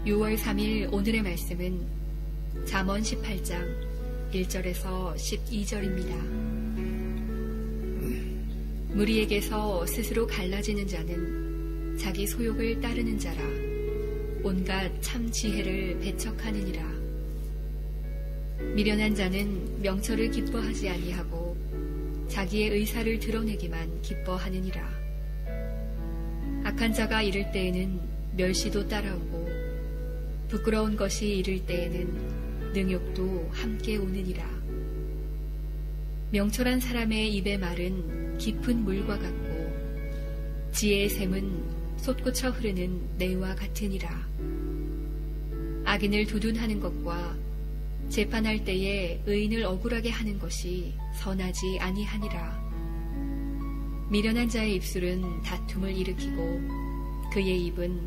6월 3일 오늘의 말씀은 잠언 18장 1절에서 12절입니다. 무리에게서 스스로 갈라지는 자는 자기 소욕을 따르는 자라. 온갖 참 지혜를 배척하느니라. 미련한 자는 명철을 기뻐하지 아니하고 자기의 의사를 드러내기만 기뻐하느니라. 악한 자가 이를 때에는 멸시도 따라오고 부끄러운 것이 이를 때에는 능욕도 함께 오느니라. 명철한 사람의 입의 말은 깊은 물과 같고 지혜의 샘은 솟구쳐 흐르는 내와 같으니라. 악인을 두둔하는 것과 재판할 때에 의인을 억울하게 하는 것이 선하지 아니하니라. 미련한 자의 입술은 다툼을 일으키고 그의 입은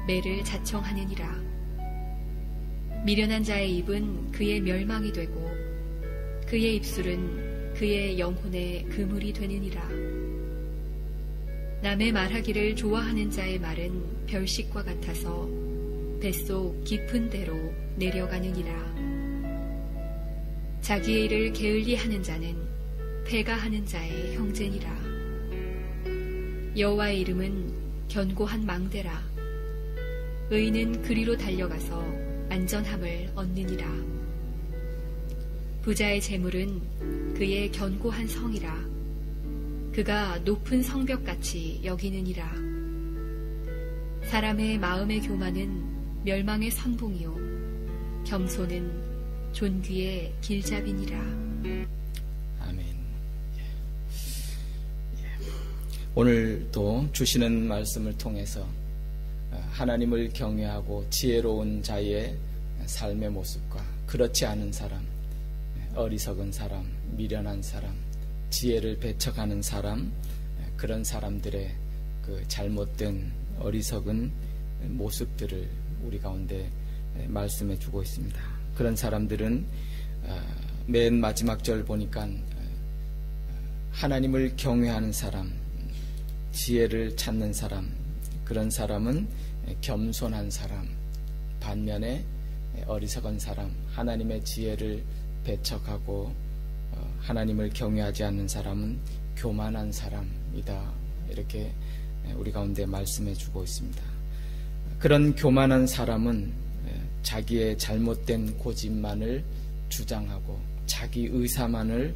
매를 자청하느니라. 미련한 자의 입은 그의 멸망이 되고 그의 입술은 그의 영혼의 그물이 되느니라. 남의 말하기를 좋아하는 자의 말은 별식과 같아서 뱃속 깊은 데로 내려가느니라. 자기의 일을 게을리하는 자는 패가하는 자의 형제니라. 여호와의 이름은 견고한 망대라. 의인은 그리로 달려가서 안전함을 얻느니라. 부자의 재물은 그의 견고한 성이라. 그가 높은 성벽같이 여기느니라. 사람의 마음의 교만은 멸망의 선봉이요 겸손은 존귀의 길잡이니라. 아멘. 오늘도 주시는 말씀을 통해서 하나님을 경외하고 지혜로운 자의 삶의 모습과 그렇지 않은 사람, 어리석은 사람, 미련한 사람, 지혜를 배척하는 사람, 그런 사람들의 그 잘못된 어리석은 모습들을 우리 가운데 말씀해 주고 있습니다. 그런 사람들은 맨 마지막 절 보니까 하나님을 경외하는 사람, 지혜를 찾는 사람, 그런 사람은 겸손한 사람, 반면에 어리석은 사람, 하나님의 지혜를 배척하고 하나님을 경외하지 않는 사람은 교만한 사람이다. 이렇게 우리 가운데 말씀해 주고 있습니다. 그런 교만한 사람은 자기의 잘못된 고집만을 주장하고 자기 의사만을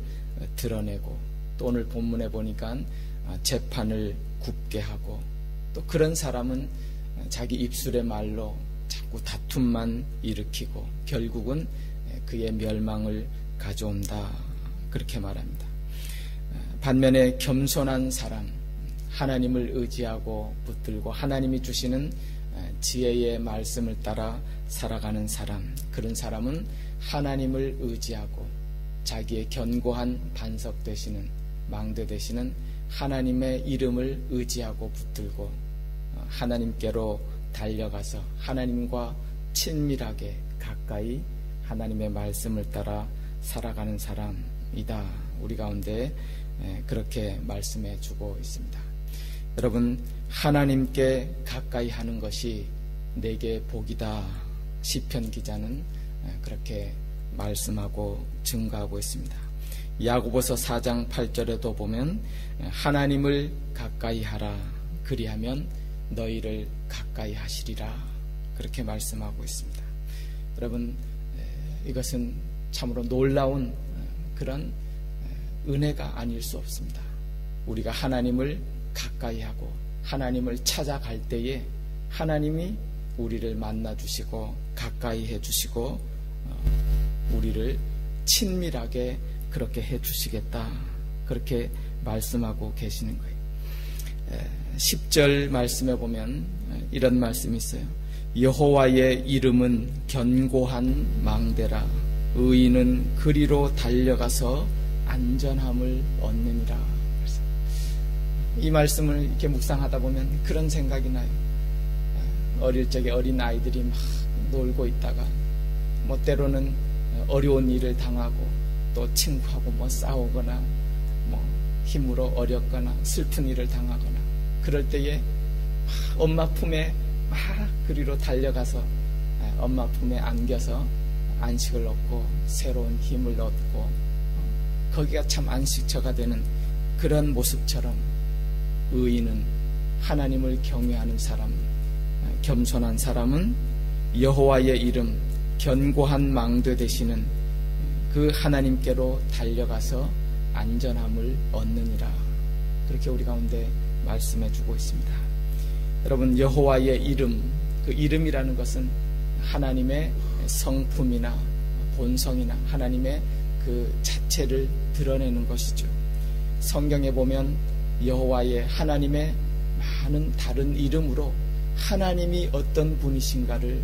드러내고 또 오늘 본문에 보니까 재판을 굽게 하고 또 그런 사람은 자기 입술의 말로 자꾸 다툼만 일으키고 결국은 그의 멸망을 가져온다. 그렇게 말합니다. 반면에 겸손한 사람, 하나님을 의지하고 붙들고 하나님이 주시는 지혜의 말씀을 따라 살아가는 사람, 그런 사람은 하나님을 의지하고 자기의 견고한 반석 되시는 망대 되시는 하나님의 이름을 의지하고 붙들고 하나님께로 달려가서 하나님과 친밀하게 가까이 하나님의 말씀을 따라 살아가는 사람이다. 우리 가운데 그렇게 말씀해 주고 있습니다. 여러분, 하나님께 가까이 하는 것이 내게 복이다. 시편 기자는 그렇게 말씀하고 증거하고 있습니다. 야고보서 4장 8절에도 보면 하나님을 가까이 하라. 그리하면 너희를 가까이 하시리라. 그렇게 말씀하고 있습니다. 여러분, 이것은 참으로 놀라운 그런 은혜가 아닐 수 없습니다. 우리가 하나님을 가까이 하고 하나님을 찾아갈 때에 하나님이 우리를 만나주시고 가까이 해주시고 우리를 친밀하게 그렇게 해주시겠다. 그렇게 말씀하고 계시는 거예요. 10절 말씀에 보면 이런 말씀이 있어요. 여호와의 이름은 견고한 망대라. 의인은 그리로 달려가서 안전함을 얻느니라. 이 말씀을 이렇게 묵상하다 보면 그런 생각이 나요. 어릴 적에 어린 아이들이 막 놀고 있다가 뭐 때로는 어려운 일을 당하고 또 친구하고 뭐 싸우거나 뭐 힘으로 어렵거나 슬픈 일을 당하거나 그럴 때에 엄마 품에 막 그리로 달려가서 엄마 품에 안겨서 안식을 얻고 새로운 힘을 얻고 거기가 참 안식처가 되는 그런 모습처럼 의인은 하나님을 경외하는 사람, 겸손한 사람은 여호와의 이름 견고한 망대 되시는 그 하나님께로 달려가서 안전함을 얻느니라. 그렇게 우리 가운데 말씀해 주고 있습니다. 여러분, 여호와의 이름, 그 이름이라는 것은 하나님의 성품이나 본성이나 하나님의 그 자체를 드러내는 것이죠. 성경에 보면 여호와의 하나님의 많은 다른 이름으로 하나님이 어떤 분이신가를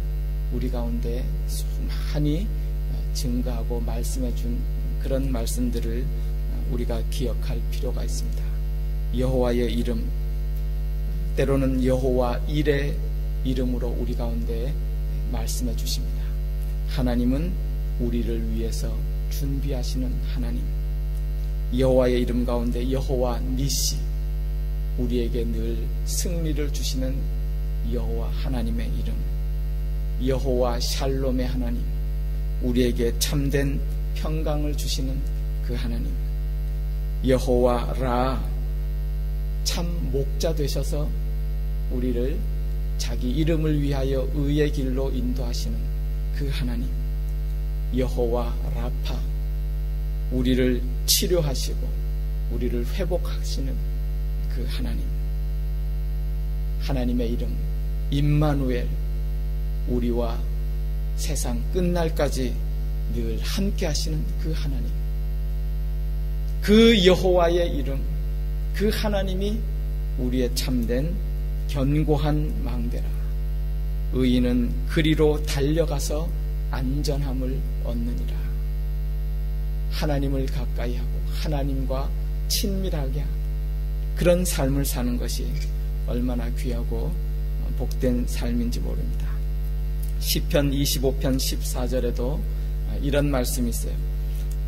우리 가운데 많이 증거하고 말씀해 준 그런 말씀들을 우리가 기억할 필요가 있습니다. 여호와의 이름, 때로는 여호와 일의 이름으로 우리 가운데 말씀해 주십니다. 하나님은 우리를 위해서 준비하시는 하나님. 여호와의 이름 가운데 여호와 니시, 우리에게 늘 승리를 주시는 여호와 하나님의 이름. 여호와 샬롬의 하나님, 우리에게 참된 평강을 주시는 그 하나님. 여호와 라, 참 목자 되셔서 우리를 자기 이름을 위하여 의의 길로 인도하시는 그 하나님. 여호와 라파, 우리를 치료하시고 우리를 회복하시는 그 하나님. 하나님의 이름 임마누엘, 우리와 세상 끝날까지 늘 함께 하시는 그 하나님. 그 여호와의 이름, 그 하나님이 우리의 참된 견고한 망대라. 의인은 그리로 달려가서 안전함을 얻느니라. 하나님을 가까이 하고 하나님과 친밀하게 그런 삶을 사는 것이 얼마나 귀하고 복된 삶인지 모릅니다. 시편 25편 14절에도 이런 말씀이 있어요.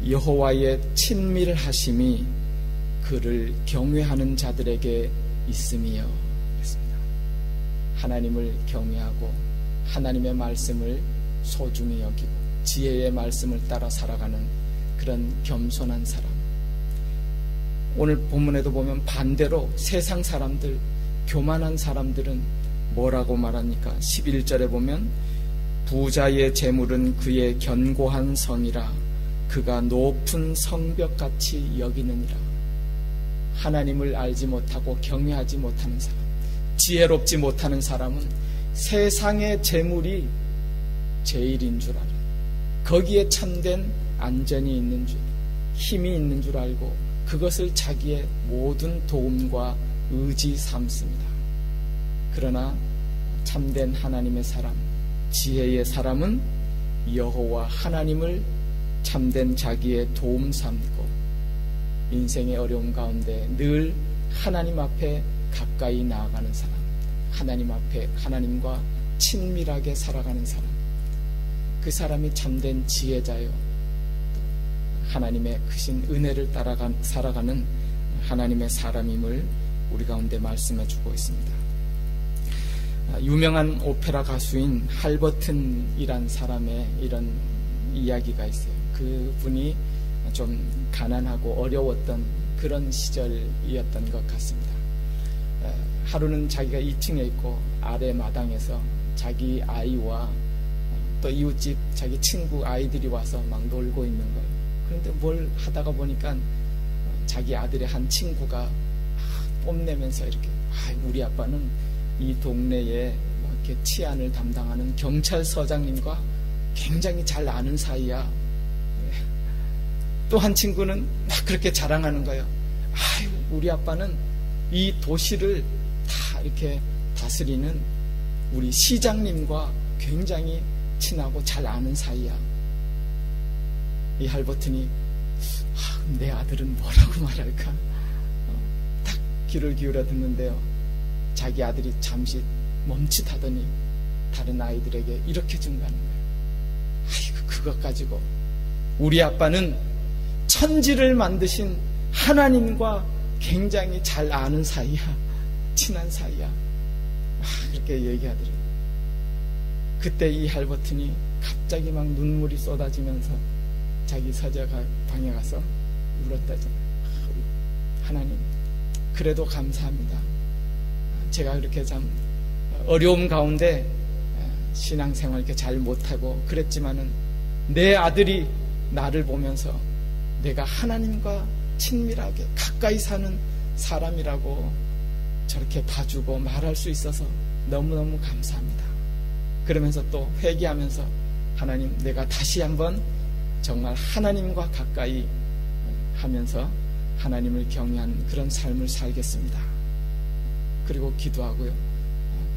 여호와의 친밀하심이 그를 경외하는 자들에게 있음이요. 그랬습니다. 하나님을 경외하고 하나님의 말씀을 소중히 여기고 지혜의 말씀을 따라 살아가는 그런 겸손한 사람. 오늘 본문에도 보면 반대로 세상 사람들, 교만한 사람들은 뭐라고 말합니까? 11절에 보면 부자의 재물은 그의 견고한 성이라 그가 높은 성벽같이 여기느니라. 하나님을 알지 못하고 경외하지 못하는 사람, 지혜롭지 못하는 사람은 세상의 재물이 제일인 줄 알아요. 거기에 참된 안전이 있는 줄, 힘이 있는 줄 알고 그것을 자기의 모든 도움과 의지 삼습니다. 그러나 참된 하나님의 사람, 지혜의 사람은 여호와 하나님을 참된 자기의 도움 삼고 인생의 어려움 가운데 늘 하나님 앞에 가까이 나아가는 사람, 하나님 앞에 하나님과 친밀하게 살아가는 사람, 그 사람이 참된 지혜자요, 하나님의 크신 은혜를 따라 살아가는 하나님의 사람임을 우리 가운데 말씀해 주고 있습니다. 유명한 오페라 가수인 할버튼이란 사람의 이런 이야기가 있어요. 그분이 좀 가난하고 어려웠던 그런 시절이었던 것 같습니다. 하루는 자기가 2층에 있고 아래 마당에서 자기 아이와 또 이웃집 자기 친구 아이들이 와서 막 놀고 있는 거예요. 그런데 뭘 하다가 보니까 자기 아들의 한 친구가 뽐내면서 이렇게, 우리 아빠는 이 동네에 이렇게 치안을 담당하는 경찰서장님과 굉장히 잘 아는 사이야. 또 한 친구는 막 그렇게 자랑하는 거예요. 우리 아빠는 이 도시를 다 이렇게 다스리는 우리 시장님과 굉장히 친하고 잘 아는 사이야. 이 할버튼이 내 아들은 뭐라고 말할까? 딱 귀를 기울여 듣는데요, 자기 아들이 잠시 멈칫하더니 다른 아이들에게 이렇게 증거하는 거예요. 그것 가지고 우리 아빠는 천지를 만드신 하나님과 굉장히 잘 아는 사이야, 친한 사이야. 이렇게 얘기하더래요. 그때 이 할버튼이 갑자기 막 눈물이 쏟아지면서 자기 서재 방에 가서 울었다잖아요. 하나님, 그래도 감사합니다. 제가 그렇게 참 어려움 가운데 신앙생활 이렇게 잘 못하고 그랬지만은 내 아들이 나를 보면서 내가 하나님과 친밀하게 가까이 사는 사람이라고 저렇게 봐주고 말할 수 있어서 너무너무 감사합니다. 그러면서 또 회개하면서 하나님, 내가 다시 한번 정말 하나님과 가까이 하면서 하나님을 경외하는 그런 삶을 살겠습니다. 그리고 기도하고요.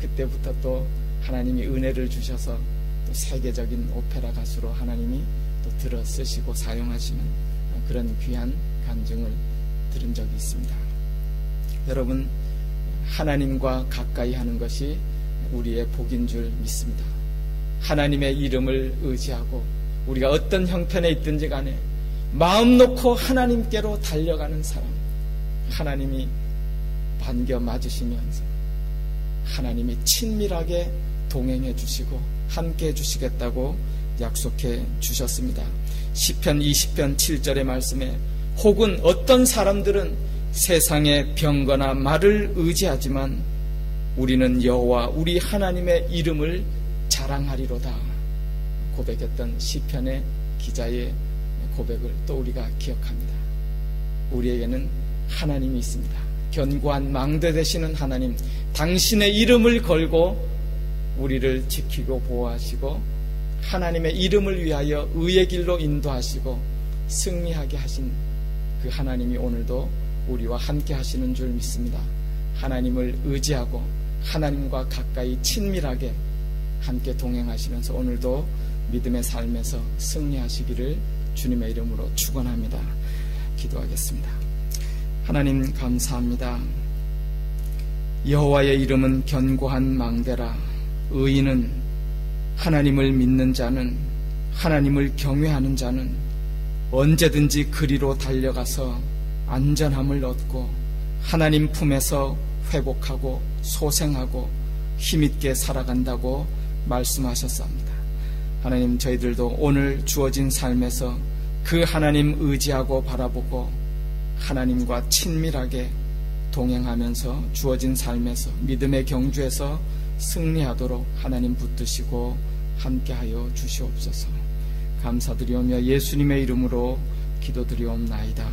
그때부터 또 하나님이 은혜를 주셔서 또 세계적인 오페라 가수로 하나님이 또 들어 쓰시고 사용하시는 그런 귀한 간증을 들은 적이 있습니다. 여러분, 하나님과 가까이 하는 것이 우리의 복인 줄 믿습니다. 하나님의 이름을 의지하고 우리가 어떤 형편에 있든지 간에 마음 놓고 하나님께로 달려가는 사람, 하나님이 반겨 맞으시면서 하나님이 친밀하게 동행해 주시고 함께 해 주시겠다고 약속해 주셨습니다. 시편 20편 7절의 말씀에 혹은 어떤 사람들은 세상의 병거나 말을 의지하지만 우리는 여호와 우리 하나님의 이름을 자랑하리로다 고백했던 시편의 기자의 고백을 또 우리가 기억합니다. 우리에게는 하나님이 있습니다. 견고한 망대 되시는 하나님, 당신의 이름을 걸고 우리를 지키고 보호하시고 하나님의 이름을 위하여 의의 길로 인도하시고 승리하게 하신 그 하나님이 오늘도 우리와 함께 하시는 줄 믿습니다. 하나님을 의지하고 하나님과 가까이 친밀하게 함께 동행하시면서 오늘도 믿음의 삶에서 승리하시기를 주님의 이름으로 축원합니다. 기도하겠습니다. 하나님 감사합니다. 여호와의 이름은 견고한 망대라. 의인은 하나님을 믿는 자는, 하나님을 경외하는 자는 언제든지 그리로 달려가서 안전함을 얻고 하나님 품에서 회복하고 소생하고 힘있게 살아간다고 말씀하셨습니다. 하나님, 저희들도 오늘 주어진 삶에서 그 하나님 의지하고 바라보고 하나님과 친밀하게 동행하면서 주어진 삶에서 믿음의 경주에서 승리하도록 하나님 붙드시고 함께하여 주시옵소서. 감사드리오며 예수님의 이름으로 기도드리옵나이다.